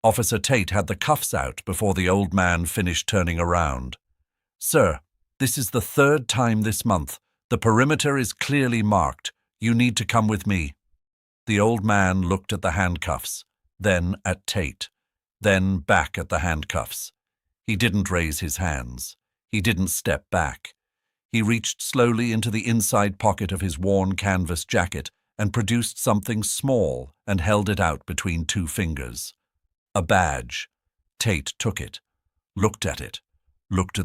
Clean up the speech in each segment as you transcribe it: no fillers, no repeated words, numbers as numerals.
Officer Tate had the cuffs out before the old man finished turning around. "Sir, this is the third time this month. The perimeter is clearly marked. You need to come with me." The old man looked at the handcuffs, then at Tate, then back at the handcuffs. He didn't raise his hands. He didn't step back. He reached slowly into the inside pocket of his worn canvas jacket and produced something small and held it out between two fingers. A badge. Tate took it, looked at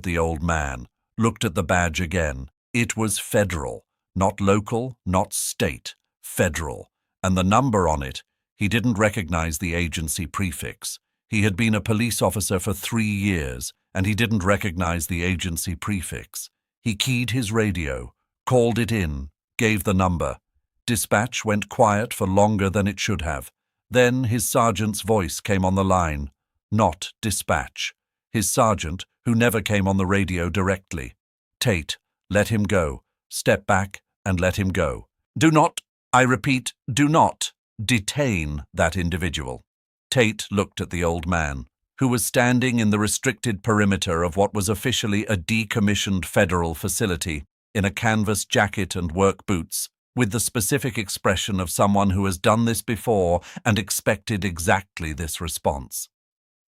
the old man, looked at the badge again. It was federal, not local, not state, federal. And the number on it, he didn't recognize the agency prefix. He had been a police officer for 3 years, and he didn't recognize the agency prefix. He keyed his radio, called it in, gave the number. Dispatch went quiet for longer than it should have. Then his sergeant's voice came on the line. Not dispatch. His sergeant, who never came on the radio directly. "Tate, let him go. Step back and let him go. Do not, I repeat, do not detain that individual." Tate looked at the old man, who was standing in the restricted perimeter of what was officially a decommissioned federal facility, in a canvas jacket and work boots, with the specific expression of someone who has done this before and expected exactly this response.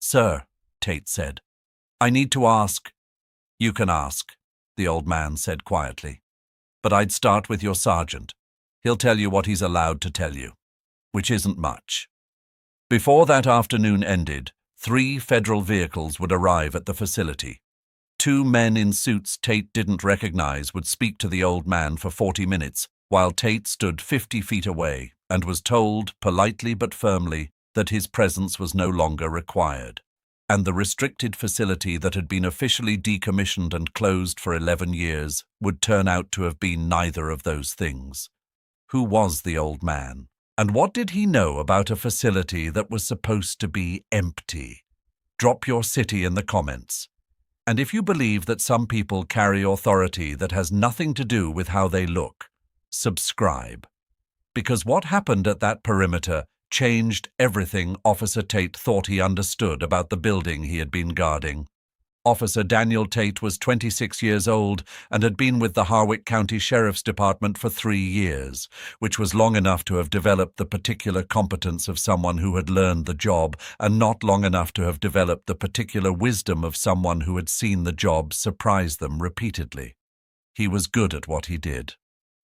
"Sir," Tate said, "I need to ask." "You can ask," the old man said quietly. "But I'd start with your sergeant. He'll tell you what he's allowed to tell you, which isn't much." Before that afternoon ended, 3 federal vehicles would arrive at the facility. 2 men in suits Tate didn't recognize would speak to the old man for 40 minutes, while Tate stood 50 feet away and was told, politely but firmly, that his presence was no longer required. And the restricted facility that had been officially decommissioned and closed for 11 years would turn out to have been neither of those things. Who was the old man? And what did he know about a facility that was supposed to be empty? Drop your city in the comments. And if you believe that some people carry authority that has nothing to do with how they look, subscribe. Because what happened at that perimeter changed everything Officer Tate thought he understood about the building he had been guarding. Officer Daniel Tate was 26 years old and had been with the Harwick County Sheriff's Department for 3 years, which was long enough to have developed the particular competence of someone who had learned the job and not long enough to have developed the particular wisdom of someone who had seen the job surprise them repeatedly. He was good at what he did.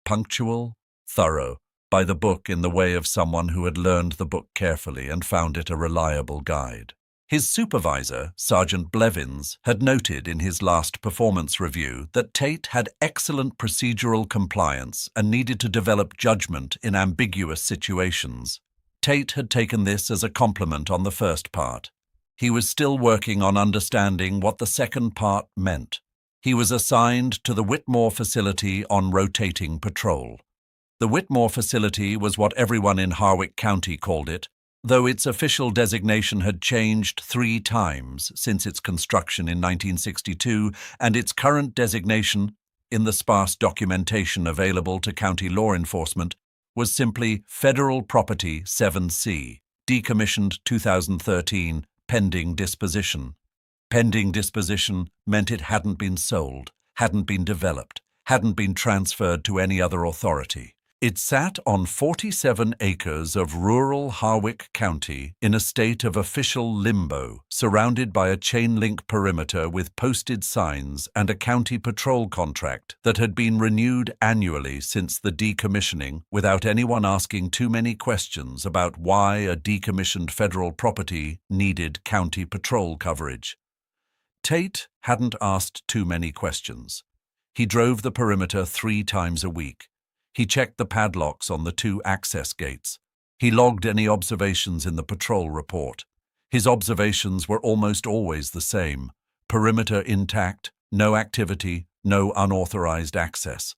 Punctual, thorough, by the book in the way of someone who had learned the book carefully and found it a reliable guide. His supervisor, Sergeant Blevins, had noted in his last performance review that Tate had excellent procedural compliance and needed to develop judgment in ambiguous situations. Tate had taken this as a compliment on the first part. He was still working on understanding what the second part meant. He was assigned to the Whitmore facility on rotating patrol. The Whitmore facility was what everyone in Harwick County called it, though its official designation had changed 3 times since its construction in 1962, and its current designation, in the sparse documentation available to county law enforcement, was simply Federal Property 7C, decommissioned 2013, pending disposition. Pending disposition meant it hadn't been sold, hadn't been developed, hadn't been transferred to any other authority. It sat on 47 acres of rural Harwick County in a state of official limbo, surrounded by a chain-link perimeter with posted signs and a county patrol contract that had been renewed annually since the decommissioning without anyone asking too many questions about why a decommissioned federal property needed county patrol coverage. Tate hadn't asked too many questions. He drove the perimeter 3 times a week. He checked the padlocks on the 2 access gates. He logged any observations in the patrol report. His observations were almost always the same. Perimeter intact, no activity, no unauthorized access.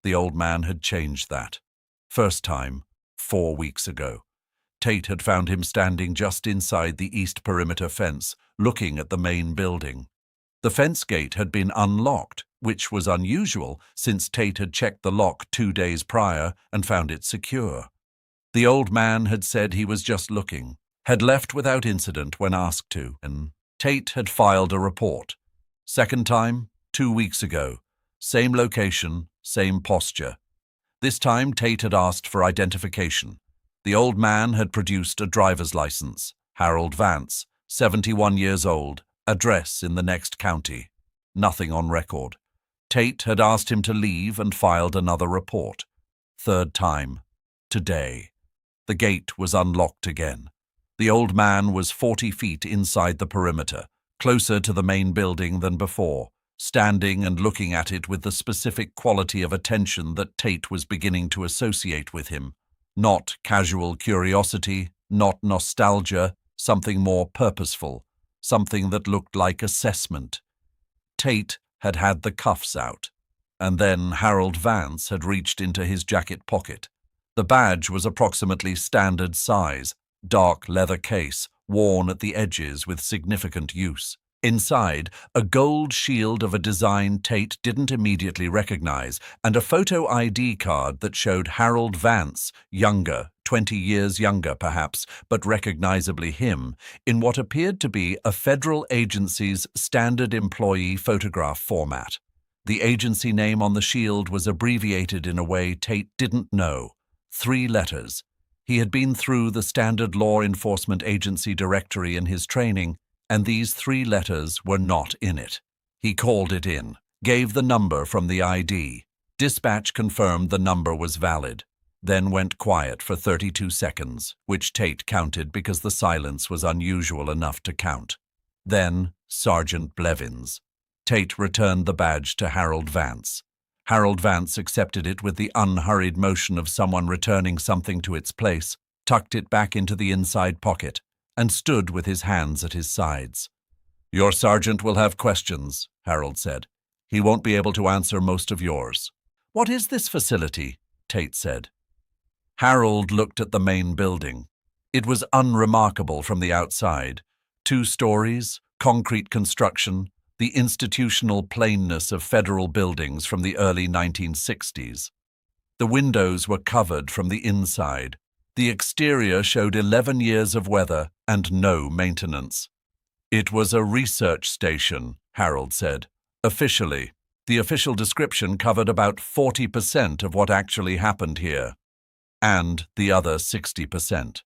The old man had changed that. First time, 4 weeks ago. Tate had found him standing just inside the east perimeter fence, looking at the main building. The fence gate had been unlocked, which was unusual since Tate had checked the lock 2 days prior and found it secure. The old man had said he was just looking. had left without incident when asked to, and Tate had filed a report. Second time, 2 weeks ago. Same location, same posture. This time Tate had asked for identification. The old man had produced a driver's license. Harold Vance, 71 years old, address in the next county. Nothing on record. Tate had asked him to leave and filed another report. Third time. Today. The gate was unlocked again. The old man was 40 feet inside the perimeter, closer to the main building than before, standing and looking at it with the specific quality of attention that Tate was beginning to associate with him. Not casual curiosity, not nostalgia, something more purposeful, something that looked like assessment. Tate had had the cuffs out, and then Harold Vance had reached into his jacket pocket. The badge was approximately standard size, dark leather case, worn at the edges with significant use. Inside, a gold shield of a design Tate didn't immediately recognize, and a photo ID card that showed Harold Vance, younger, 20 years younger perhaps, but recognizably him, in what appeared to be a federal agency's standard employee photograph format. The agency name on the shield was abbreviated in a way Tate didn't know. 3 letters. He had been through the standard law enforcement agency directory in his training, and these 3 letters were not in it. He called it in, gave the number from the ID. Dispatch confirmed the number was valid, then went quiet for 32 seconds, which Tate counted because the silence was unusual enough to count. Then, Sergeant Blevins. Tate returned the badge to Harold Vance. Harold Vance accepted it with the unhurried motion of someone returning something to its place, tucked it back into the inside pocket, and stood with his hands at his sides. "Your sergeant will have questions," Harold said. "He won't be able to answer most of yours." "What is this facility?" Tate said. Harold looked at the main building. It was unremarkable from the outside. 2 stories, concrete construction, the institutional plainness of federal buildings from the early 1960s. The windows were covered from the inside. The exterior showed 11 years of weather and no maintenance. "It was a research station," Harold said. "Officially. The official description covered about 40% of what actually happened here. And the other 60%.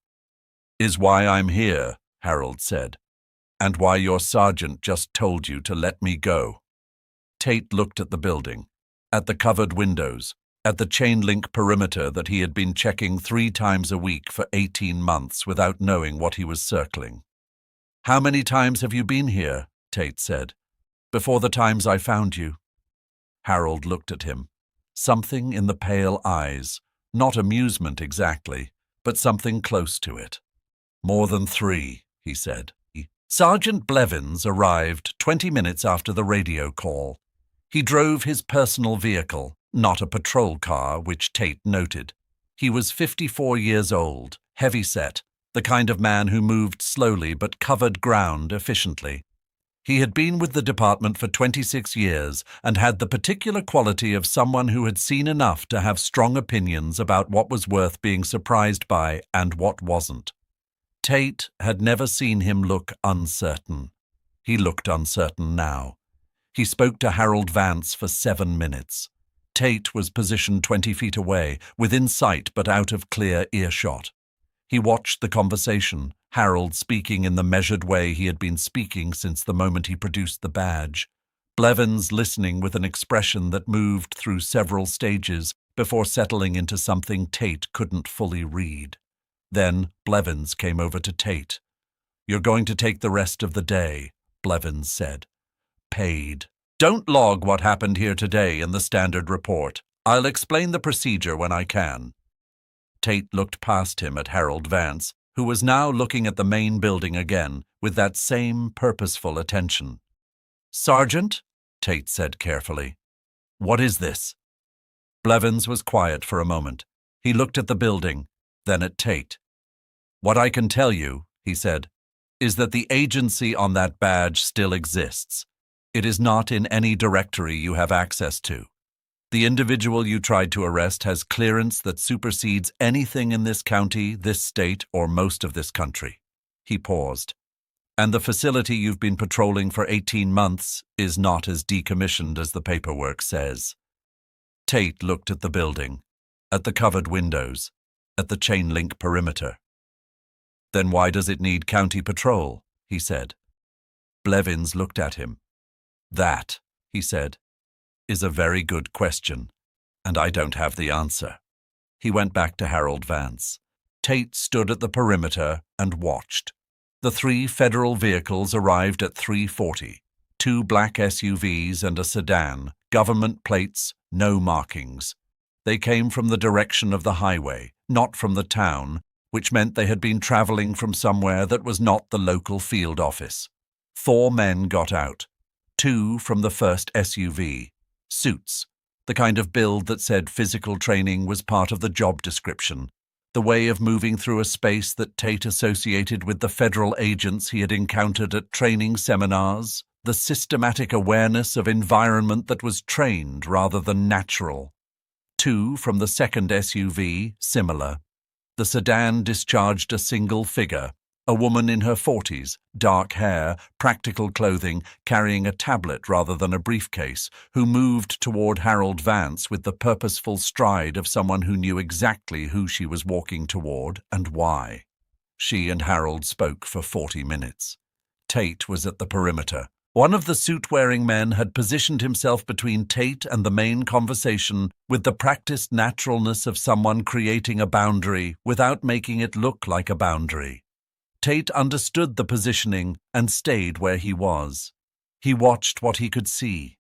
Is why I'm here," Harold said. "And why your sergeant just told you to let me go." Tate looked at the building, at the covered windows, at the chain-link perimeter that he had been checking 3 times a week for 18 months without knowing what he was circling. "How many times have you been here?" Tate said. "Before the times I found you." Harold looked at him. Something in the pale eyes, not amusement exactly, but something close to it. "More than 3, he said. Sergeant Blevins arrived 20 minutes after the radio call. He drove his personal vehicle, not a patrol car, which Tate noted. He was 54 years old, heavy-set, the kind of man who moved slowly but covered ground efficiently. He had been with the department for 26 years and had the particular quality of someone who had seen enough to have strong opinions about what was worth being surprised by and what wasn't. Tate had never seen him look uncertain. He looked uncertain now. He spoke to Harold Vance for 7 minutes. Tate was positioned 20 feet away, within sight but out of clear earshot. He watched the conversation, Harold speaking in the measured way he had been speaking since the moment he produced the badge. Blevins listening with an expression that moved through several stages before settling into something Tate couldn't fully read. Then Blevins came over to Tate. "You're going to take the rest of the day," Blevins said. "Paid. Don't log what happened here today in the standard report. I'll explain the procedure when I can." Tate looked past him at Harold Vance, who was now looking at the main building again with that same purposeful attention. "Sergeant," Tate said carefully. "What is this?" Blevins was quiet for a moment. He looked at the building, then at Tate. "What I can tell you," he said, "is that the agency on that badge still exists. It is not in any directory you have access to. The individual you tried to arrest has clearance that supersedes anything in this county, this state, or most of this country. He paused. And the facility you've been patrolling for 18 months is not as decommissioned as the paperwork says. Tate looked at the building, at the covered windows, at the chain-link perimeter. Then why does it need county patrol? He said. Blevins looked at him. That, he said, is a very good question, and I don't have the answer. He went back to Harold Vance. Tate stood at the perimeter and watched. The 3 federal vehicles arrived at 3:40. 2 black SUVs and a sedan, government plates, no markings. They came from the direction of the highway, not from the town, which meant they had been traveling from somewhere that was not the local field office. 4 men got out. 2 from the first SUV. Suits, the kind of build that said physical training was part of the job description. The way of moving through a space that Tate associated with the federal agents he had encountered at training seminars, the systematic awareness of environment that was trained rather than natural. 2 from the second SUV, similar. The sedan discharged a single figure, a woman in her 40s, dark hair, practical clothing, carrying a tablet rather than a briefcase, who moved toward Harold Vance with the purposeful stride of someone who knew exactly who she was walking toward and why. She and Harold spoke for 40 minutes. Tate was at the perimeter. One of the suit-wearing men had positioned himself between Tate and the main conversation with the practiced naturalness of someone creating a boundary without making it look like a boundary. Tate understood the positioning and stayed where he was. He watched what he could see.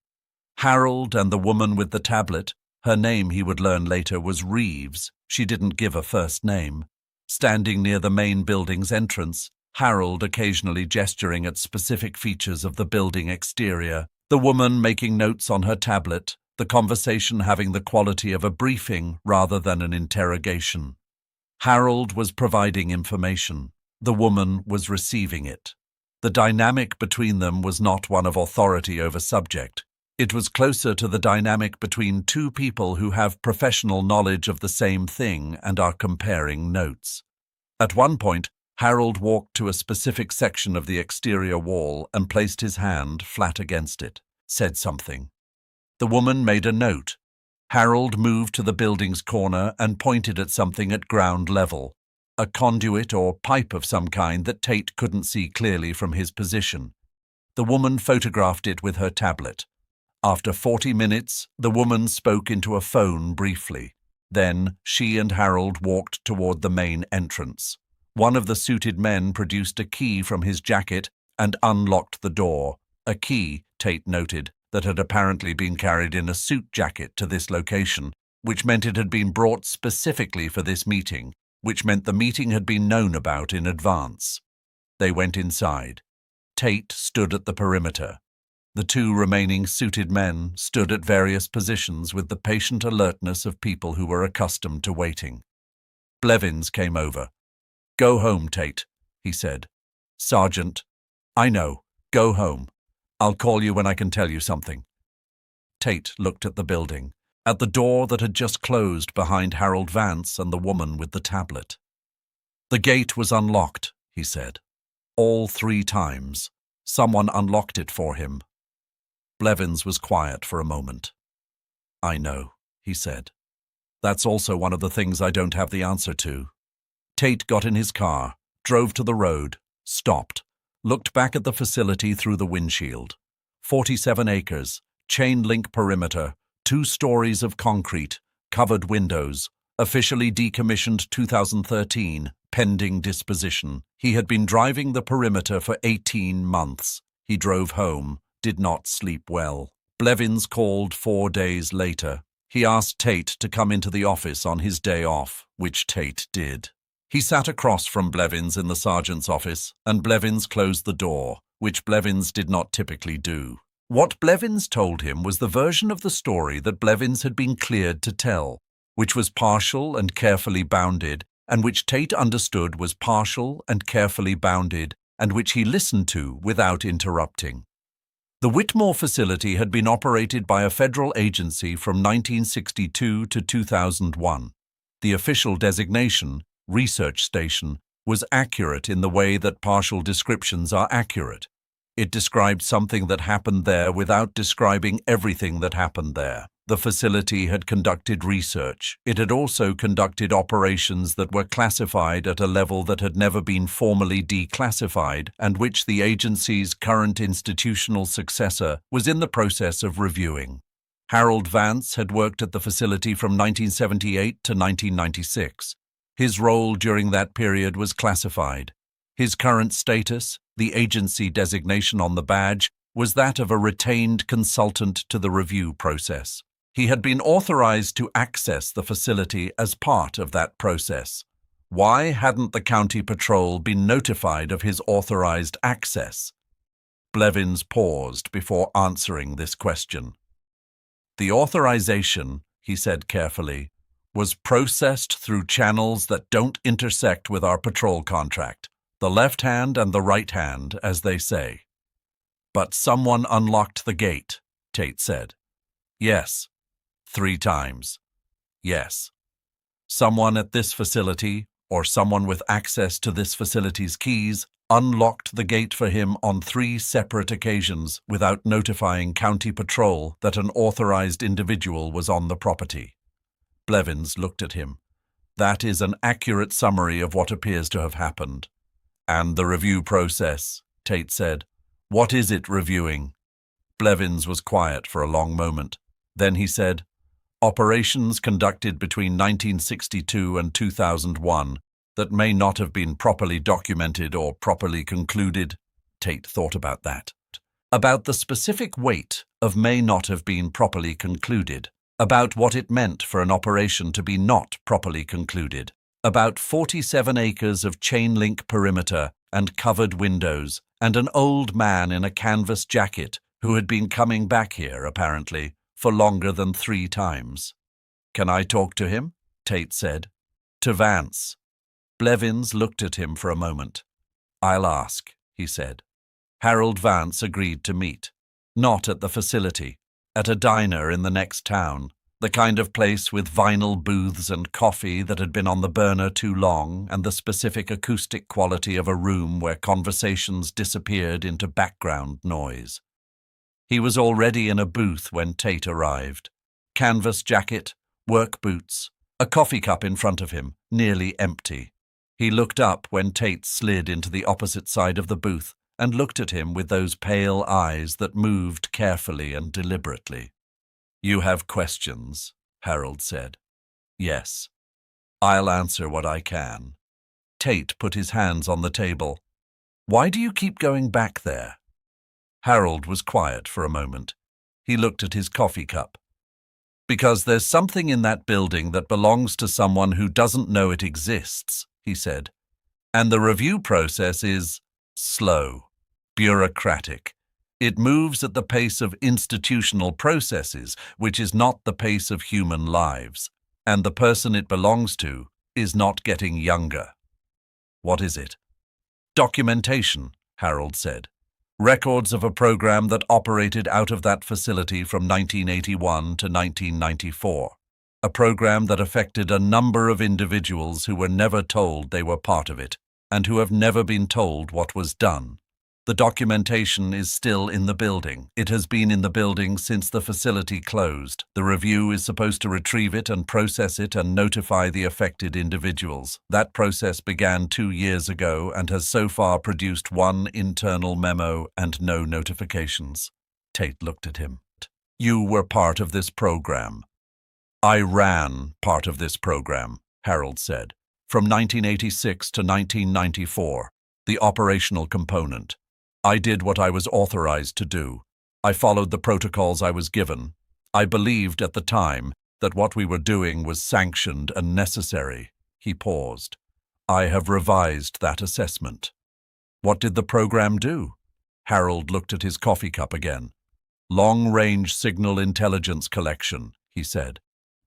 Harold and the woman with the tablet, her name he would learn later was Reeves, she didn't give a first name, standing near the main building's entrance, Harold occasionally gesturing at specific features of the building exterior, the woman making notes on her tablet, the conversation having the quality of a briefing rather than an interrogation. Harold was providing information. The woman was receiving it. The dynamic between them was not one of authority over subject. It was closer to the dynamic between 2 people who have professional knowledge of the same thing and are comparing notes. At one point, Harold walked to a specific section of the exterior wall and placed his hand flat against it, said something. The woman made a note. Harold moved to the building's corner and pointed at something at ground level. A conduit or pipe of some kind that Tate couldn't see clearly from his position. The woman photographed it with her tablet. After 40 minutes, the woman spoke into a phone briefly. Then she and Harold walked toward the main entrance. One of the suited men produced a key from his jacket and unlocked the door. A key, Tate noted, that had apparently been carried in a suit jacket to this location, which meant it had been brought specifically for this meeting, which meant the meeting had been known about in advance. They went inside. Tate stood at the perimeter. The 2 remaining suited men stood at various positions with the patient alertness of people who were accustomed to waiting. Blevins came over. "Go home, Tate," he said. "Sergeant, I know. Go home. I'll call you when I can tell you something." Tate looked at the building, at the door that had just closed behind Harold Vance and the woman with the tablet. "The gate was unlocked," he said. "All 3 times. Someone unlocked it for him." Blevins was quiet for a moment. "I know," he said. "That's also one of the things I don't have the answer to." Tate got in his car, drove to the road, stopped, looked back at the facility through the windshield. 47 acres, chain-link perimeter, 2 stories of concrete, covered windows, officially decommissioned 2013, pending disposition. He had been driving the perimeter for 18 months. He drove home, did not sleep well. Blevins called 4 days later. He asked Tate to come into the office on his day off, which Tate did. He sat across from Blevins in the sergeant's office, and Blevins closed the door, which Blevins did not typically do. What Blevins told him was the version of the story that Blevins had been cleared to tell, which was partial and carefully bounded, and which Tate understood was partial and carefully bounded, and which he listened to without interrupting. The Whitmore facility had been operated by a federal agency from 1962 to 2001. The official designation, research station, was accurate in the way that partial descriptions are accurate. It described something that happened there without describing everything that happened there. The facility had conducted research. It had also conducted operations that were classified at a level that had never been formally declassified and which the agency's current institutional successor was in the process of reviewing. Harold Vance had worked at the facility from 1978 to 1996. His role during that period was classified. His current status, the agency designation on the badge, was that of a retained consultant to the review process. He had been authorized to access the facility as part of that process. Why hadn't the county patrol been notified of his authorized access? Blevins paused before answering this question. The authorization, he said carefully, was processed through channels that don't intersect with our patrol contract. The left hand and the right hand, as they say. But someone unlocked the gate, Tate said. Yes. 3 times. Yes. Someone at this facility, or someone with access to this facility's keys, unlocked the gate for him on 3 separate occasions without notifying county patrol that an authorized individual was on the property. Blevins looked at him. That is an accurate summary of what appears to have happened. And the review process, Tate said. What is it reviewing? Blevins was quiet for a long moment. Then he said, operations conducted between 1962 and 2001 that may not have been properly documented or properly concluded. Tate thought about that. About the specific weight of may not have been properly concluded. About what it meant for an operation to be not properly concluded. About 47 acres of chain-link perimeter and covered windows, and an old man in a canvas jacket who had been coming back here, apparently, for longer than 3 times. Can I talk to him? Tate said. To Vance. Blevins looked at him for a moment. I'll ask, he said. Harold Vance agreed to meet. Not at the facility, at a diner in the next town. The kind of place with vinyl booths and coffee that had been on the burner too long, and the specific acoustic quality of a room where conversations disappeared into background noise. He was already in a booth when Tate arrived. Canvas jacket, work boots, a coffee cup in front of him, nearly empty. He looked up when Tate slid into the opposite side of the booth and looked at him with those pale eyes that moved carefully and deliberately. You have questions, Harold said. Yes. I'll answer what I can. Tate put his hands on the table. Why do you keep going back there? Harold was quiet for a moment. He looked at his coffee cup. Because there's something in that building that belongs to someone who doesn't know it exists, he said. And the review process is slow, bureaucratic. It moves at the pace of institutional processes, which is not the pace of human lives. And the person it belongs to is not getting younger. What is it? Documentation, Harold said. Records of a program that operated out of that facility from 1981 to 1994. A program that affected a number of individuals who were never told they were part of it, and who have never been told what was done. The documentation is still in the building. It has been in the building since the facility closed. The review is supposed to retrieve it and process it and notify the affected individuals. That process began 2 years ago and has so far produced 1 internal memo and no notifications. Tate looked at him. You were part of this program. I ran part of this program, Harold said. From 1986 to 1994, the operational component. I did what I was authorized to do. I followed the protocols I was given. I believed at the time that what we were doing was sanctioned and necessary. He paused. I have revised that assessment. What did the program do? Harold looked at his coffee cup again. Long-range signal intelligence collection, he said.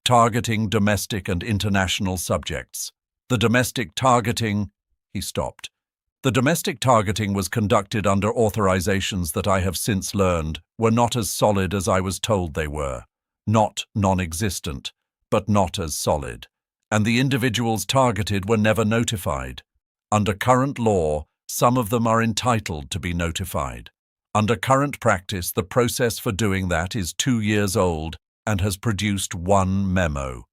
Targeting domestic and international subjects. The domestic targeting... He stopped. The domestic targeting was conducted under authorizations that I have since learned were not as solid as I was told they were. Not non-existent, but not as solid. And the individuals targeted were never notified. Under current law, some of them are entitled to be notified. Under current practice, the process for doing that is 2 years old and has produced 1 memo.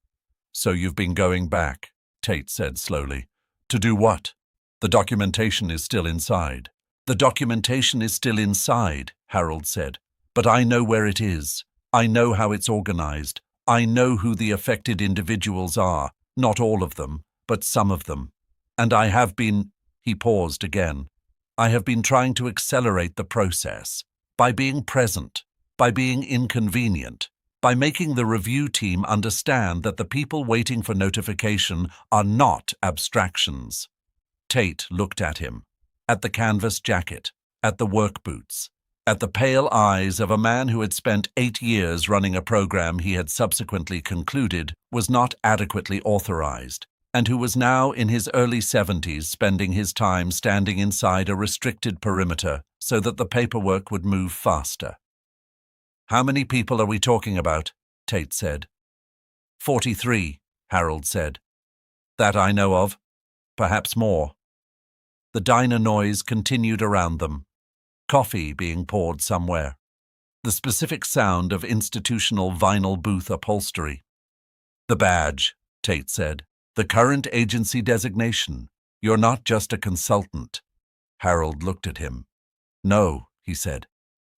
So you've been going back, Tate said slowly. To do what? The documentation is still inside. The documentation is still inside, Harold said. But I know where it is. I know how it's organized. I know who the affected individuals are. Not all of them, but some of them. And I have been— He paused again. I have been trying to accelerate the process by being present, by being inconvenient, by making the review team understand that the people waiting for notification are not abstractions. Tate looked at him, at the canvas jacket, at the work boots, at the pale eyes of a man who had spent 8 years running a program he had subsequently concluded was not adequately authorized, and who was now in his early 70s spending his time standing inside a restricted perimeter so that the paperwork would move faster. How many people are we talking about? Tate said. 43, Harold said. That I know of. Perhaps more. The diner noise continued around them. Coffee being poured somewhere. The specific sound of institutional vinyl booth upholstery. The badge, Tate said. The current agency designation. You're not just a consultant. Harold looked at him. No, he said.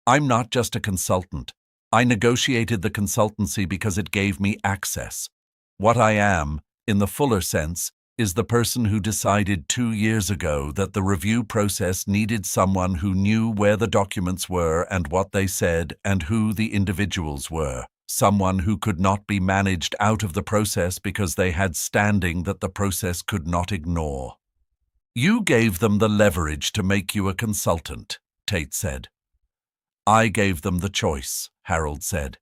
I'm not just a consultant. I negotiated the consultancy because it gave me access. What I am, in the fuller sense, is the person who decided 2 years ago that the review process needed someone who knew where the documents were and what they said and who the individuals were. Someone who could not be managed out of the process because they had standing that the process could not ignore. You gave them the leverage to make you a consultant, Tate said. I gave them the choice, Harold said,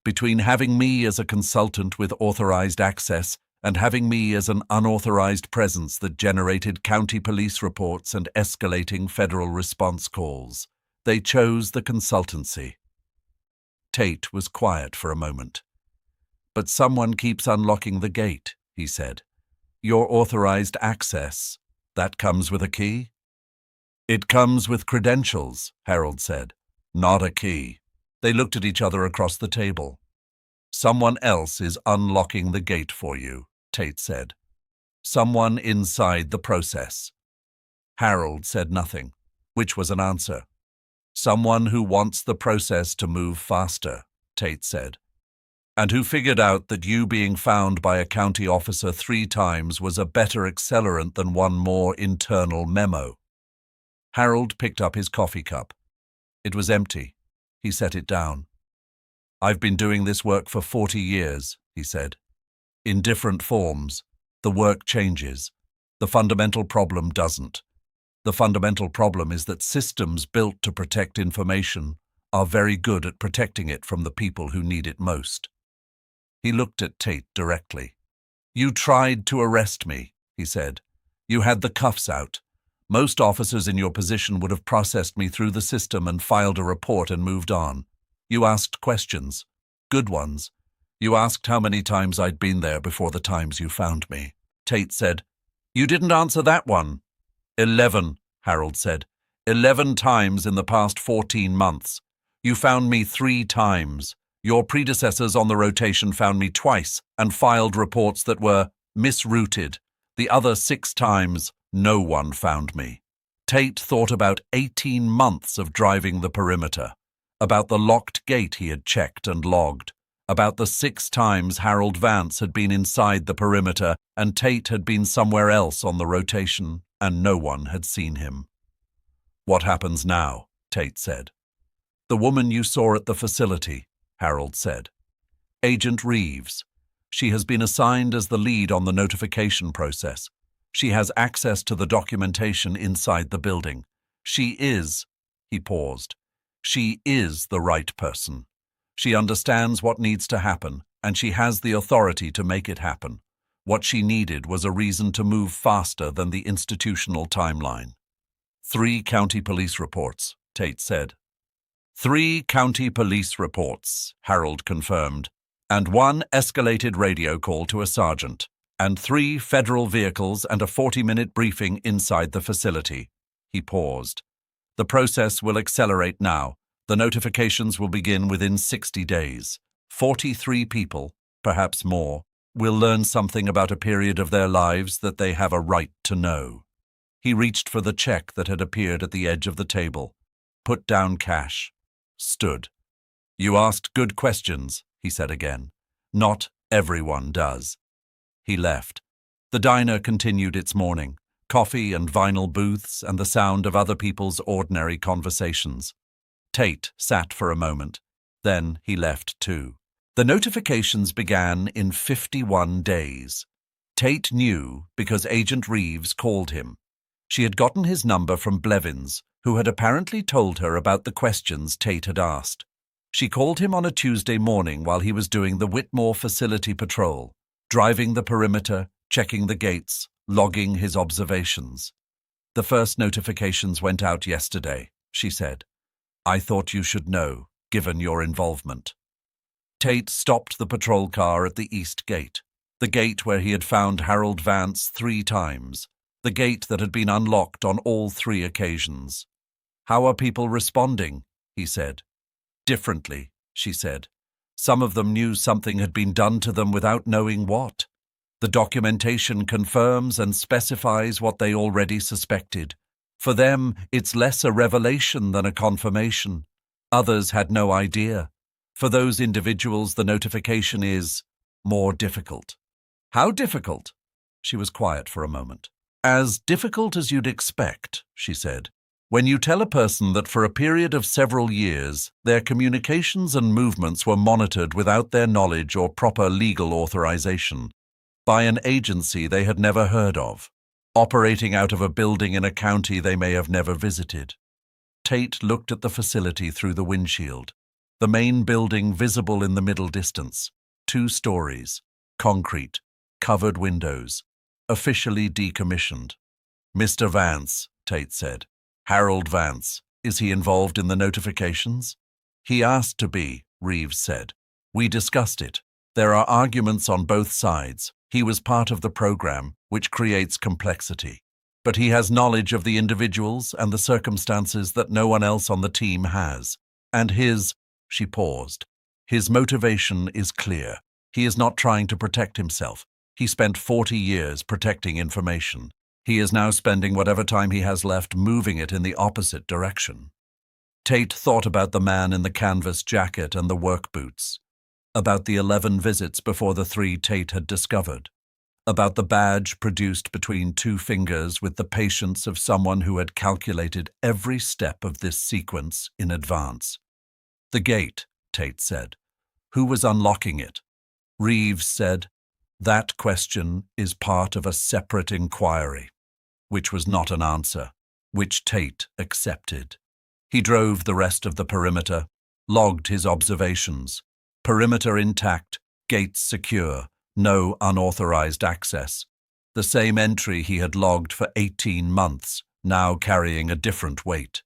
between having me as a consultant with authorized access and having me as an unauthorized presence that generated county police reports and escalating federal response calls. They chose the consultancy. Tate was quiet for a moment. But someone keeps unlocking the gate, he said. Your authorized access, that comes with a key? It comes with credentials, Harold said. Not a key. They looked at each other across the table. Someone else is unlocking the gate for you, Tate said. Someone inside the process. Harold said nothing, which was an answer. Someone who wants the process to move faster, Tate said, and who figured out that you being found by a county officer 3 times was a better accelerant than one more internal memo. Harold picked up his coffee cup. It was empty. He set it down. I've been doing this work for 40 years, he said. In different forms. The work changes. The fundamental problem doesn't. The fundamental problem is that systems built to protect information are very good at protecting it from the people who need it most. He looked at Tate directly. You tried to arrest me, he said. You had the cuffs out. Most officers in your position would have processed me through the system and filed a report and moved on. You asked questions. Good ones. You asked how many times I'd been there before the times you found me. Tate said, You didn't answer that one. 11, Harold said. 11 times in the past 14 months. You found me 3 times. Your predecessors on the rotation found me twice and filed reports that were misrouted. The other 6 times, no one found me. Tate thought about 18 months of driving the perimeter, about the locked gate he had checked and logged, about the 6 times Harold Vance had been inside the perimeter and Tate had been somewhere else on the rotation and no one had seen him. What happens now? Tate said. The woman you saw at the facility, Harold said. Agent Reeves. She has been assigned as the lead on the notification process. She has access to the documentation inside the building. She is, he paused, she is the right person. She understands what needs to happen, and she has the authority to make it happen. What she needed was a reason to move faster than the institutional timeline. 3 county police reports, Tate said. 3 county police reports, Harold confirmed, and 1 escalated radio call to a sergeant. And 3 federal vehicles and a 40-minute briefing inside the facility. He paused. The process will accelerate now. The notifications will begin within 60 days. 43 people, perhaps more, will learn something about a period of their lives that they have a right to know. He reached for the check that had appeared at the edge of the table, put down cash, stood. "You asked good questions," he said again. "Not everyone does." He left. The diner continued its morning, coffee and vinyl booths and the sound of other people's ordinary conversations. Tate sat for a moment. Then he left too. The notifications began in 51 days. Tate knew because Agent Reeves called him. She had gotten his number from Blevins, who had apparently told her about the questions Tate had asked. She called him on a Tuesday morning while he was doing the Whitmore facility patrol, driving the perimeter, checking the gates, logging his observations. "The first notifications went out yesterday," she said. "I thought you should know, given your involvement." Tate stopped the patrol car at the east gate, the gate where he had found Harold Vance 3 times, the gate that had been unlocked on all 3 occasions. "How are people responding?" he said. "Differently," she said. "Some of them knew something had been done to them without knowing what. The documentation confirms and specifies what they already suspected. For them, it's less a revelation than a confirmation. Others had no idea. For those individuals, the notification is more difficult." "How difficult?" She was quiet for a moment. "As difficult as you'd expect," she said. "When you tell a person that for a period of several years, their communications and movements were monitored without their knowledge or proper legal authorization, by an agency they had never heard of, operating out of a building in a county they may have never visited." Tate looked at the facility through the windshield. The main building visible in the middle distance. 2 stories, concrete, covered windows, officially decommissioned. "Mr. Vance," Tate said. "Harold Vance. Is he involved in the notifications?" "He asked to be," Reeves said. "We discussed it. There are arguments on both sides. He was part of the program, which creates complexity. But he has knowledge of the individuals and the circumstances that no one else on the team has. And she paused. "His motivation is clear. He is not trying to protect himself. He spent 40 years protecting information. He is now spending whatever time he has left moving it in the opposite direction." Tate thought about the man in the canvas jacket and the work boots, about the 11 visits before the 3 Tate had discovered, about the badge produced between 2 fingers with the patience of someone who had calculated every step of this sequence in advance. "The gate," Tate said. "Who was unlocking it?" Reeves said, "That question is part of a separate inquiry," which was not an answer, which Tate accepted. He drove the rest of the perimeter, logged his observations. Perimeter intact, gates secure, no unauthorized access. The same entry he had logged for 18 months, now carrying a different weight.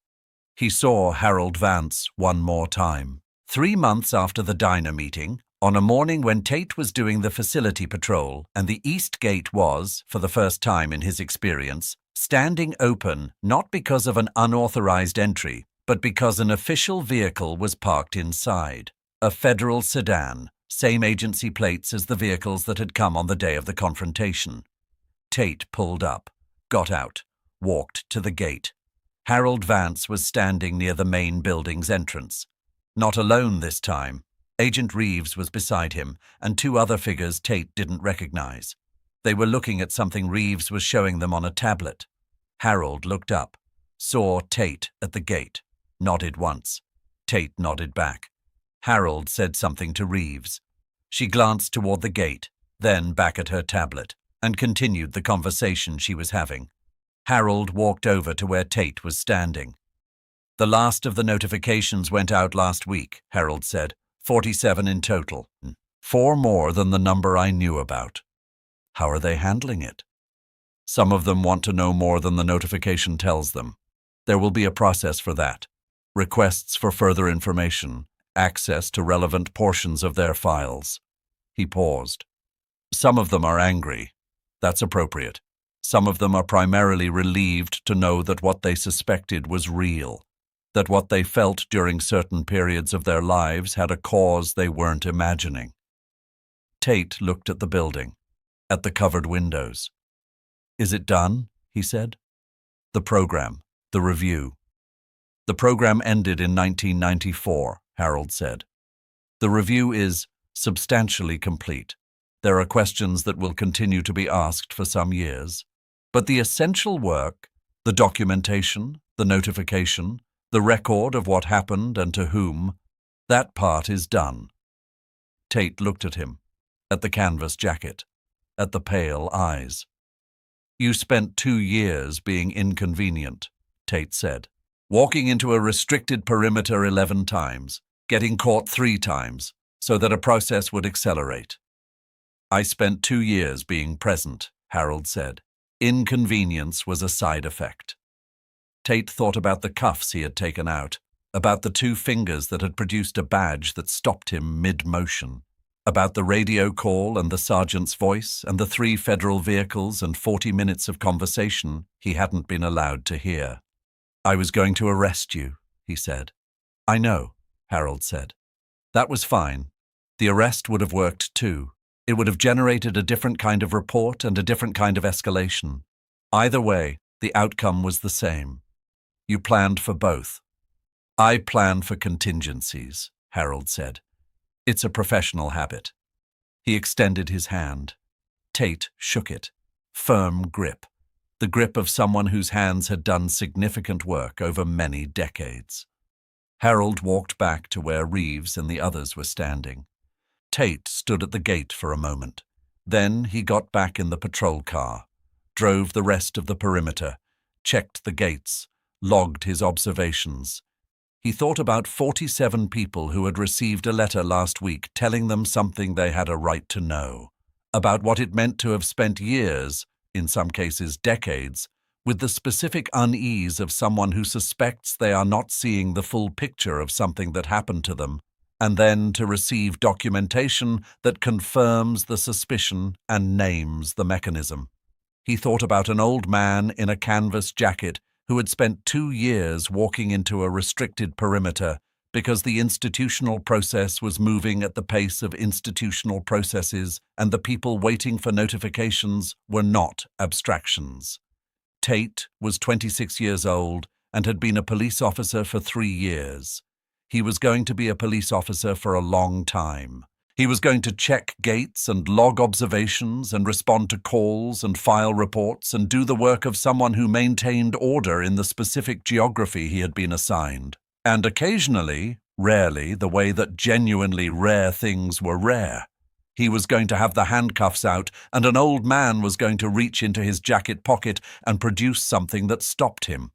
He saw Harold Vance one more time. 3 months after the diner meeting, on a morning when Tate was doing the facility patrol and the east gate was, for the first time in his experience, standing open not because of an unauthorized entry, but because an official vehicle was parked inside. A federal sedan, same agency plates as the vehicles that had come on the day of the confrontation. Tate pulled up, got out, walked to the gate. Harold Vance was standing near the main building's entrance. Not alone this time. Agent Reeves was beside him, and 2 other figures Tate didn't recognize. They were looking at something Reeves was showing them on a tablet. Harold looked up, saw Tate at the gate, nodded once. Tate nodded back. Harold said something to Reeves. She glanced toward the gate, then back at her tablet, and continued the conversation she was having. Harold walked over to where Tate was standing. "The last of the notifications went out last week," Harold said. 47 in total. 4 more than the number I knew about. How are they handling it? Some of them want to know more than the notification tells them. There will be a process for that. Requests for further information, access to relevant portions of their files. He paused. Some of them are angry. That's appropriate. Some of them are primarily relieved to know that what they suspected was real, that what they felt during certain periods of their lives had a cause they weren't imagining. Tate looked at the building, at the covered windows. "Is it done?" he said. "The program, the review." "The program ended in 1994, Harold said. "The review is substantially complete. There are questions that will continue to be asked for some years. But the essential work, the documentation, the notification, the record of what happened and to whom, that part is done." Tate looked at him, at the canvas jacket, at the pale eyes. "You spent 2 years being inconvenient," Tate said. "Walking into a restricted perimeter 11 times, getting caught 3 times, so that a process would accelerate." "I spent 2 years being present," Harold said. "Inconvenience was a side effect." Tate thought about the cuffs he had taken out, about the 2 fingers that had produced a badge that stopped him mid-motion, about the radio call and the sergeant's voice and the 3 federal vehicles and 40 minutes of conversation he hadn't been allowed to hear. "I was going to arrest you," he said. "I know," Harold said. "That was fine. The arrest would have worked too. It would have generated a different kind of report and a different kind of escalation. Either way, the outcome was the same. You planned for both." "I plan for contingencies," Harold said. "It's a professional habit." He extended his hand. Tate shook it. Firm grip. The grip of someone whose hands had done significant work over many decades. Harold walked back to where Reeves and the others were standing. Tate stood at the gate for a moment. Then he got back in the patrol car, drove the rest of the perimeter, checked the gates, logged his observations. He thought about 47 people who had received a letter last week telling them something they had a right to know, about what it meant to have spent years, in some cases decades, with the specific unease of someone who suspects they are not seeing the full picture of something that happened to them, and then to receive documentation that confirms the suspicion and names the mechanism. He thought about an old man in a canvas jacket who had spent 2 years walking into a restricted perimeter because the institutional process was moving at the pace of institutional processes and the people waiting for notifications were not abstractions. Tate was 26 years old and had been a police officer for 3 years. He was going to be a police officer for a long time. He was going to check gates and log observations and respond to calls and file reports and do the work of someone who maintained order in the specific geography he had been assigned. And occasionally, rarely, the way that genuinely rare things were rare. He was going to have the handcuffs out, and an old man was going to reach into his jacket pocket and produce something that stopped him.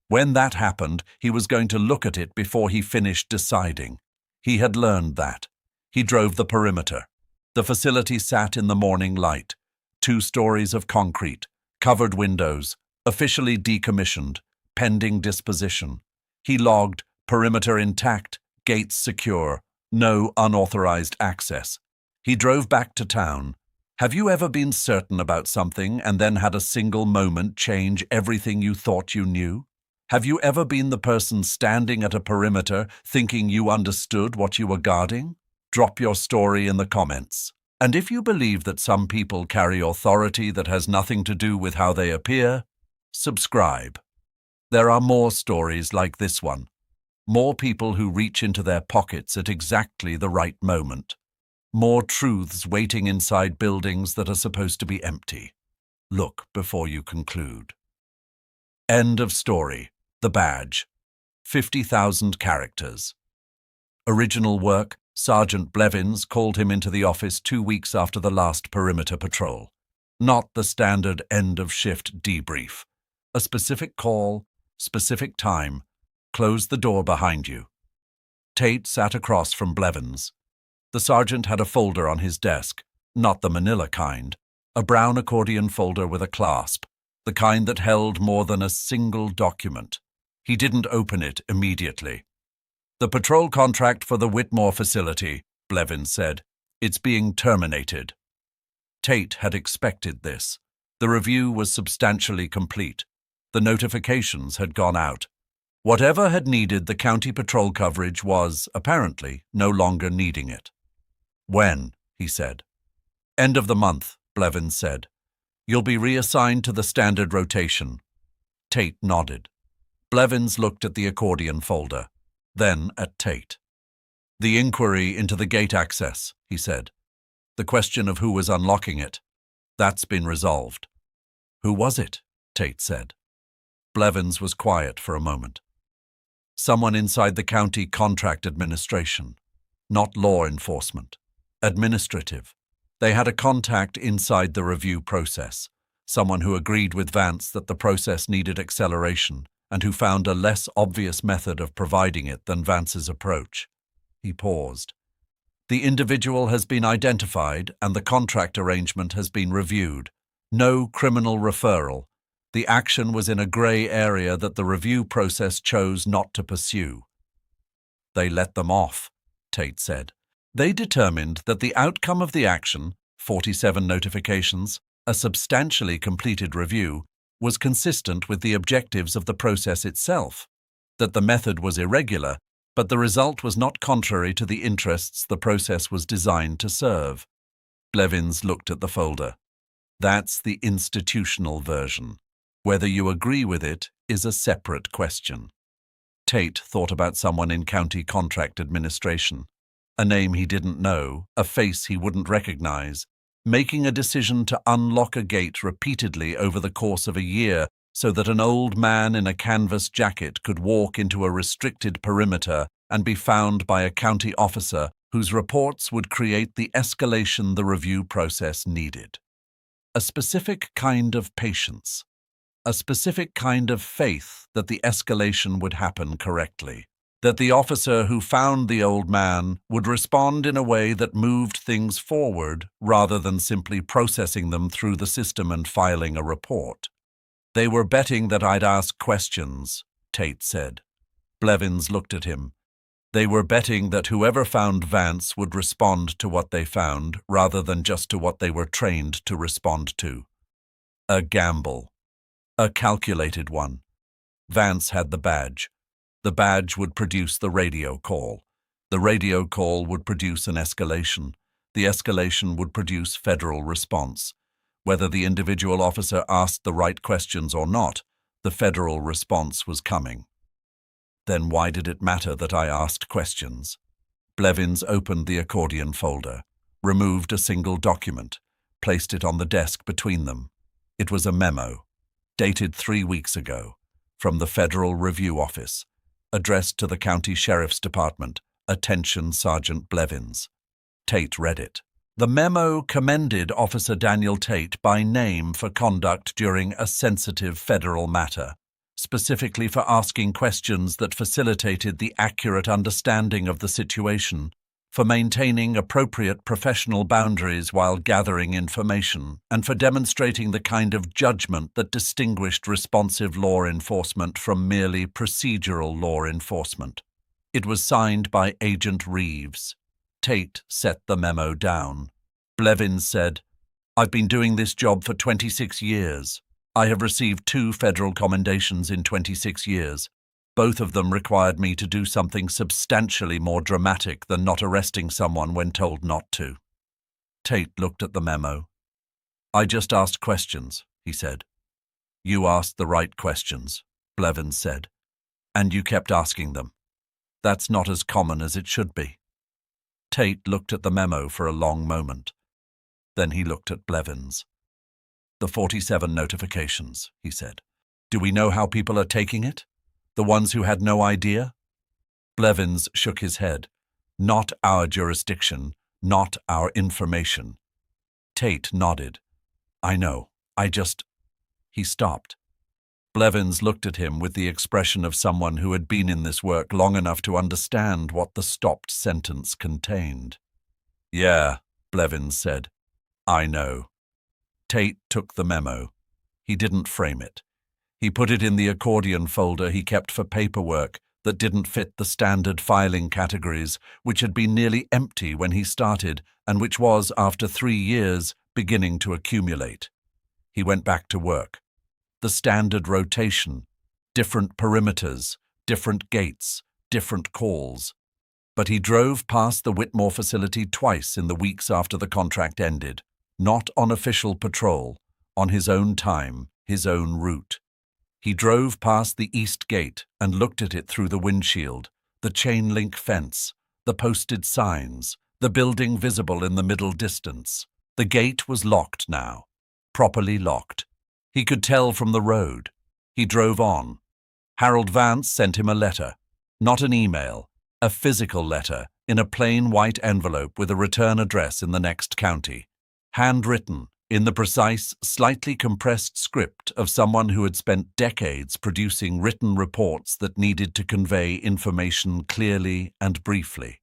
When that happened, he was going to look at it before he finished deciding. He had learned that. He drove the perimeter. The facility sat in the morning light. 2 stories of concrete, covered windows, officially decommissioned, pending disposition. He logged, perimeter intact, gates secure, no unauthorized access. He drove back to town. Have you ever been certain about something and then had a single moment change everything you thought you knew? Have you ever been the person standing at a perimeter thinking you understood what you were guarding? Drop your story in the comments. And if you believe that some people carry authority that has nothing to do with how they appear, subscribe. There are more stories like this one. More people who reach into their pockets at exactly the right moment. More truths waiting inside buildings that are supposed to be empty. Look before you conclude. End of story. The Badge. 50,000 characters. Original work, Sergeant Blevins called him into the office 2 weeks after the last perimeter patrol. Not the standard end-of-shift debrief. A specific call, specific time. Close the door behind you. Tate sat across from Blevins. The sergeant had a folder on his desk, not the manila kind, a brown accordion folder with a clasp, the kind that held more than a single document. He didn't open it immediately. "The patrol contract for the Whitmore facility," Blevins said. "It's being terminated." Tate had expected this. The review was substantially complete. The notifications had gone out. Whatever had needed the county patrol coverage was, apparently, no longer needing it. "When?" he said. "End of the month," Blevins said. "You'll be reassigned to the standard rotation." Tate nodded. Blevins looked at the accordion folder, then at Tate. "The inquiry into the gate access," he said. "The question of who was unlocking it. That's been resolved." "Who was it?" Tate said. Blevins was quiet for a moment. "Someone inside the county contract administration. Not law enforcement. Administrative. They had a contact inside the review process, someone who agreed with Vance that the process needed acceleration and who found a less obvious method of providing it than Vance's approach." He paused. "The individual has been identified and the contract arrangement has been reviewed. No criminal referral. The action was in a grey area that the review process chose not to pursue." "They let them off," Tate said. "They determined that the outcome of the action, 47 notifications, a substantially completed review, was consistent with the objectives of the process itself, that the method was irregular, but the result was not contrary to the interests the process was designed to serve." Blevins looked at the folder. "That's the institutional version. Whether you agree with it is a separate question." Tate thought about someone in county contract administration, a name he didn't know, a face he wouldn't recognize, making a decision to unlock a gate repeatedly over the course of a year so that an old man in a canvas jacket could walk into a restricted perimeter and be found by a county officer whose reports would create the escalation the review process needed. A specific kind of patience. A specific kind of faith that the escalation would happen correctly, that the officer who found the old man would respond in a way that moved things forward rather than simply processing them through the system and filing a report. "They were betting that I'd ask questions," Tate said. Blevins looked at him. "They were betting that whoever found Vance would respond to what they found rather than just to what they were trained to respond to. A gamble. A calculated one. Vance had the badge. The badge would produce the radio call. The radio call would produce an escalation. The escalation would produce federal response. Whether the individual officer asked the right questions or not, the federal response was coming." "Then why did it matter that I asked questions?" Blevins opened the accordion folder, removed a single document, placed it on the desk between them. It was a memo, dated 3 weeks ago, from the Federal Review Office, addressed to the County Sheriff's Department, "Attention Sergeant Blevins." Tate read it. The memo commended Officer Daniel Tate by name for conduct during a sensitive federal matter, specifically for asking questions that facilitated the accurate understanding of the situation, for maintaining appropriate professional boundaries while gathering information, and for demonstrating the kind of judgment that distinguished responsive law enforcement from merely procedural law enforcement. It was signed by Agent Reeves. Tate set the memo down. Blevins said, "I've been doing this job for 26 years. I have received 2 federal commendations in 26 years. Both of them required me to do something substantially more dramatic than not arresting someone when told not to." Tate looked at the memo. "I just asked questions," he said. "You asked the right questions," Blevins said. "And you kept asking them. That's not as common as it should be." Tate looked at the memo for a long moment. Then he looked at Blevins. "The 47 notifications," he said. "Do we know how people are taking it? The ones who had no idea?" Blevins shook his head. "Not our jurisdiction, not our information." Tate nodded. "I know. He stopped. Blevins looked at him with the expression of someone who had been in this work long enough to understand what the stopped sentence contained. "Yeah," Blevins said. "I know." Tate took the memo. He didn't frame it. He put it in the accordion folder he kept for paperwork that didn't fit the standard filing categories, which had been nearly empty when he started and which was, after 3 years, beginning to accumulate. He went back to work. The standard rotation, different perimeters, different gates, different calls. But he drove past the Whitmore facility twice in the weeks after the contract ended, not on official patrol, on his own time, his own route. He drove past the east gate and looked at it through the windshield, the chain-link fence, the posted signs, the building visible in the middle distance. The gate was locked now, properly locked. He could tell from the road. He drove on. Harold Vance sent him a letter, not an email, a physical letter in a plain white envelope with a return address in the next county. Handwritten, in the precise, slightly compressed script of someone who had spent decades producing written reports that needed to convey information clearly and briefly.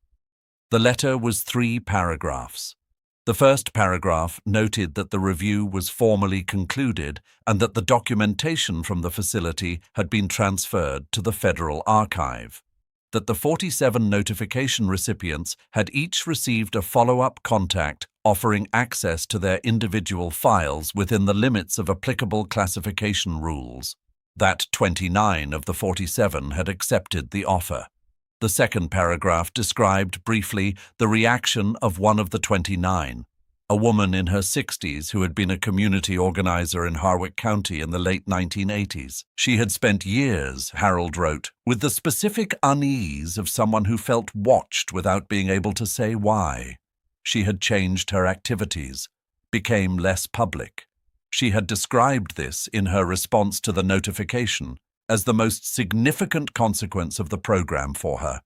The letter was 3 paragraphs. The first paragraph noted that the review was formally concluded and that the documentation from the facility had been transferred to the Federal Archive, that the 47 notification recipients had each received a follow-up contact offering access to their individual files within the limits of applicable classification rules, that 29 of the 47 had accepted the offer. The second paragraph described briefly the reaction of one of the 29, a woman in her 60s who had been a community organizer in Harwick County in the late 1980s. She had spent years, Harold wrote, with the specific unease of someone who felt watched without being able to say why. She had changed her activities, became less public. She had described this in her response to the notification as the most significant consequence of the program for her,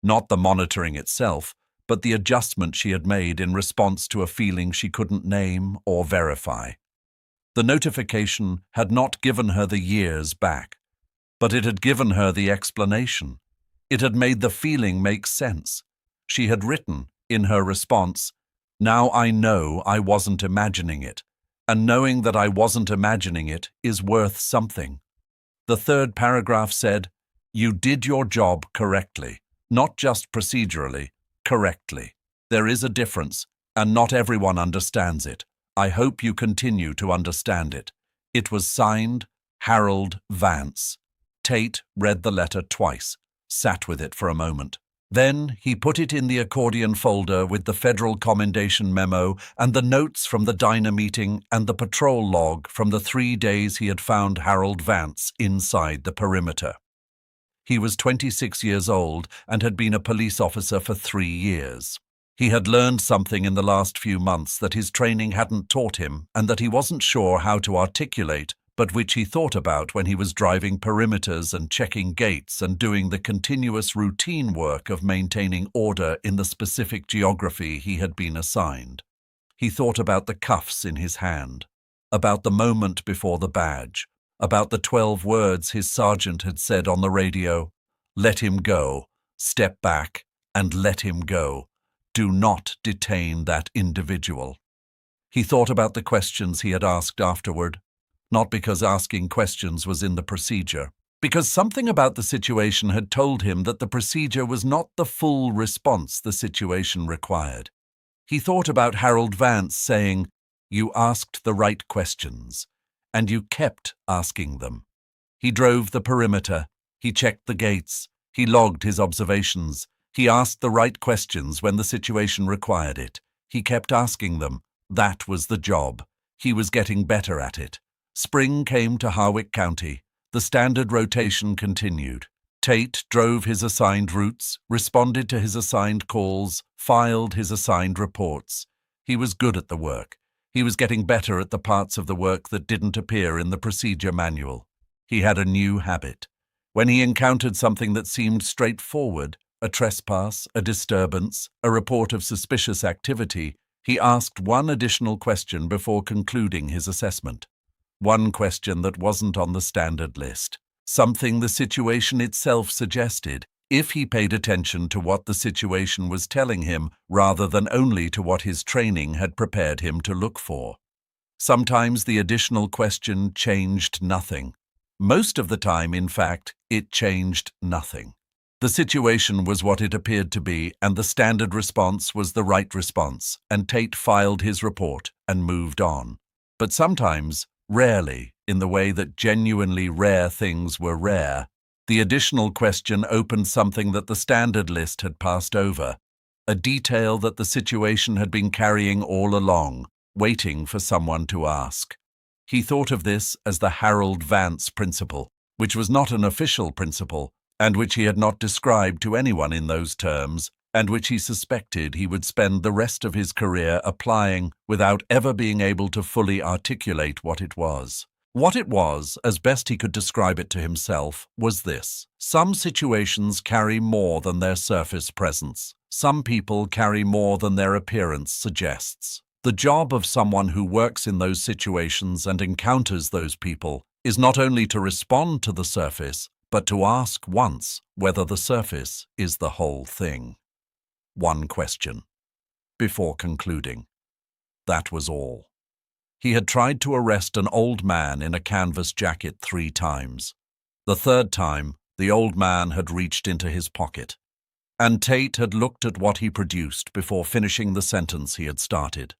not the monitoring itself, but the adjustment she had made in response to a feeling she couldn't name or verify. The notification had not given her the years back, but it had given her the explanation. It had made the feeling make sense. She had written, in her response, "Now I know I wasn't imagining it, and knowing that I wasn't imagining it is worth something." The third paragraph said, "You did your job correctly, not just procedurally, correctly. There is a difference, and not everyone understands it. I hope you continue to understand it." It was signed Harold Vance. Tate read the letter twice, sat with it for a moment. Then he put it in the accordion folder with the federal commendation memo and the notes from the diner meeting and the patrol log from the 3 days he had found Harold Vance inside the perimeter. He was 26 years old and had been a police officer for 3 years. He had learned something in the last few months that his training hadn't taught him and that he wasn't sure how to articulate, but which he thought about when he was driving perimeters and checking gates and doing the continuous routine work of maintaining order in the specific geography he had been assigned. He thought about the cuffs in his hand, about the moment before the badge, about the 12 words his sergeant had said on the radio: "Let him go, step back, and let him go. Do not detain that individual." He thought about the questions he had asked afterward, not because asking questions was in the procedure, because something about the situation had told him that the procedure was not the full response the situation required. He thought about Harold Vance saying, "You asked the right questions, and you kept asking them." He drove the perimeter, he checked the gates, he logged his observations, he asked the right questions when the situation required it. He kept asking them. That was the job. He was getting better at it. Spring came to Harwick County. The standard rotation continued. Tate drove his assigned routes, responded to his assigned calls, filed his assigned reports. He was good at the work. He was getting better at the parts of the work that didn't appear in the procedure manual. He had a new habit. When he encountered something that seemed straightforward, a trespass, a disturbance, a report of suspicious activity, he asked one additional question before concluding his assessment. One question that wasn't on the standard list. Something the situation itself suggested, if he paid attention to what the situation was telling him rather than only to what his training had prepared him to look for. Sometimes the additional question changed nothing. Most of the time, in fact, it changed nothing. The situation was what it appeared to be, and the standard response was the right response, and Tate filed his report and moved on. But sometimes Rarely, in the way that genuinely rare things were rare. The additional question opened something that the standard list had passed over, a detail that the situation had been carrying all along, waiting for someone to ask. He thought of this as the Harold Vance principle, which was not an official principle, and which he had not described to anyone in those terms, and which he suspected he would spend the rest of his career applying without ever being able to fully articulate what it was. What it was, as best he could describe it to himself, was this: some situations carry more than their surface presence. Some people carry more than their appearance suggests. The job of someone who works in those situations and encounters those people is not only to respond to the surface, but to ask once whether the surface is the whole thing. One question. Before concluding. That was all. He had tried to arrest an old man in a canvas jacket 3 times. The third time, the old man had reached into his pocket, and Tate had looked at what he produced before finishing the sentence he had started.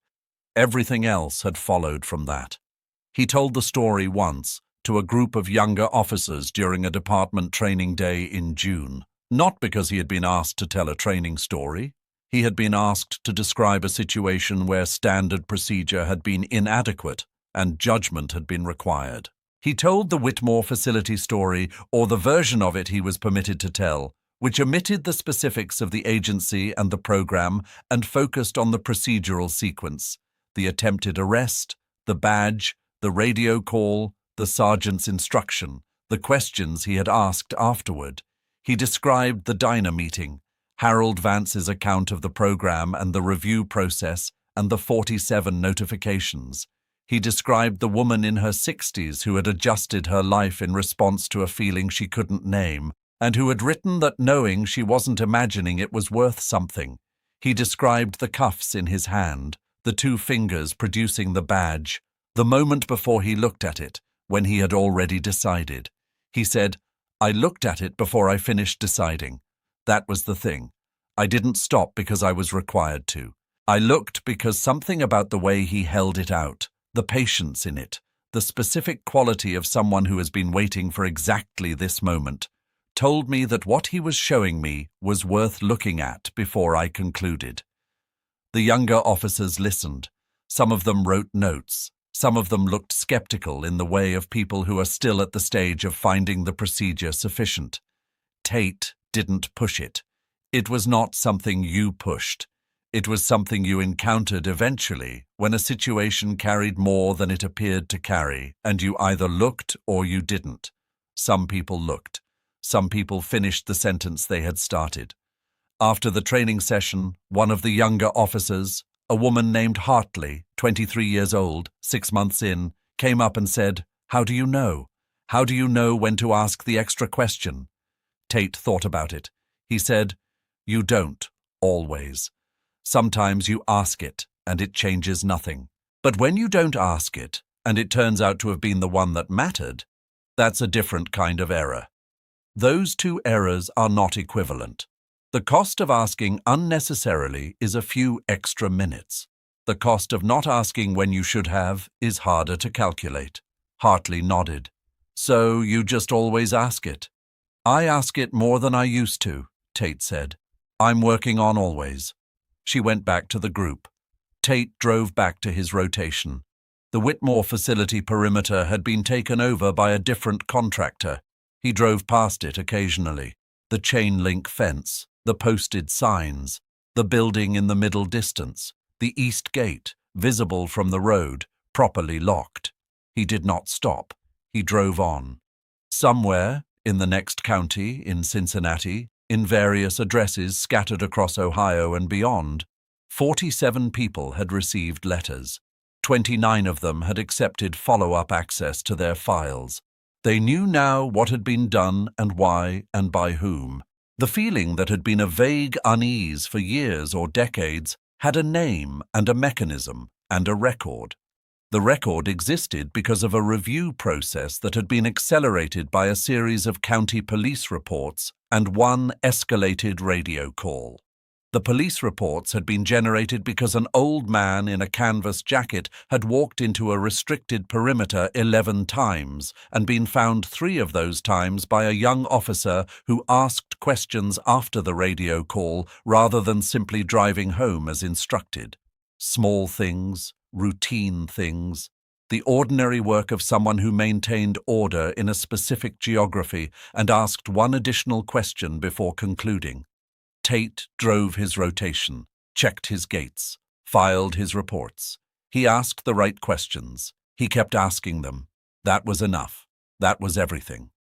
Everything else had followed from that. He told the story once to a group of younger officers during a department training day in June, not because he had been asked to tell a training story. He had been asked to describe a situation where standard procedure had been inadequate and judgment had been required. He told the Whitmore facility story, or the version of it he was permitted to tell, which omitted the specifics of the agency and the program and focused on the procedural sequence: the attempted arrest, the badge, the radio call, the sergeant's instruction, the questions he had asked afterward. He described the diner meeting, Harold Vance's account of the program and the review process and the 47 notifications. He described the woman in her 60s who had adjusted her life in response to a feeling she couldn't name, and who had written that knowing she wasn't imagining it was worth something. He described the cuffs in his hand, the 2 fingers producing the badge, the moment before he looked at it, when he had already decided. He said, "I looked at it before I finished deciding. That was the thing. I didn't stop because I was required to. I looked because something about the way he held it out, the patience in it, the specific quality of someone who has been waiting for exactly this moment, told me that what he was showing me was worth looking at before I concluded." The younger officers listened. Some of them wrote notes. Some of them looked skeptical in the way of people who are still at the stage of finding the procedure sufficient. Tate didn't push it. It was not something you pushed. It was something you encountered eventually when a situation carried more than it appeared to carry, and you either looked or you didn't. Some people looked. Some people finished the sentence they had started. After the training session, one of the younger officers, a woman named Hartley, 23 years old, 6 months in, came up and said, "How do you know? How do you know when to ask the extra question?" Tate thought about it. He said, "You don't, always. Sometimes you ask it, and it changes nothing. But when you don't ask it, and it turns out to have been the one that mattered, that's a different kind of error." Those 2 errors are not equivalent. The cost of asking unnecessarily is a few extra minutes. The cost of not asking when you should have is harder to calculate. Hartley nodded. "So you just always ask it?" "I ask it more than I used to," Tate said. "I'm working on always." She went back to the group. Tate drove back to his rotation. The Whitmore facility perimeter had been taken over by a different contractor. He drove past it occasionally. The chain-link fence, the posted signs, the building in the middle distance, the east gate, visible from the road, properly locked. He did not stop. He drove on. Somewhere, in the next county, in Cincinnati, in various addresses scattered across Ohio and beyond, 47 people had received letters. 29 of them had accepted follow-up access to their files. They knew now what had been done and why and by whom. The feeling that had been a vague unease for years or decades had a name and a mechanism and a record. The record existed because of a review process that had been accelerated by a series of county police reports and one escalated radio call. The police reports had been generated because an old man in a canvas jacket had walked into a restricted perimeter 11 times and been found 3 of those times by a young officer who asked questions after the radio call rather than simply driving home as instructed. Small things, routine things, the ordinary work of someone who maintained order in a specific geography and asked one additional question before concluding. Tate drove his rotation, checked his gates, filed his reports. He asked the right questions. He kept asking them. That was enough. That was everything.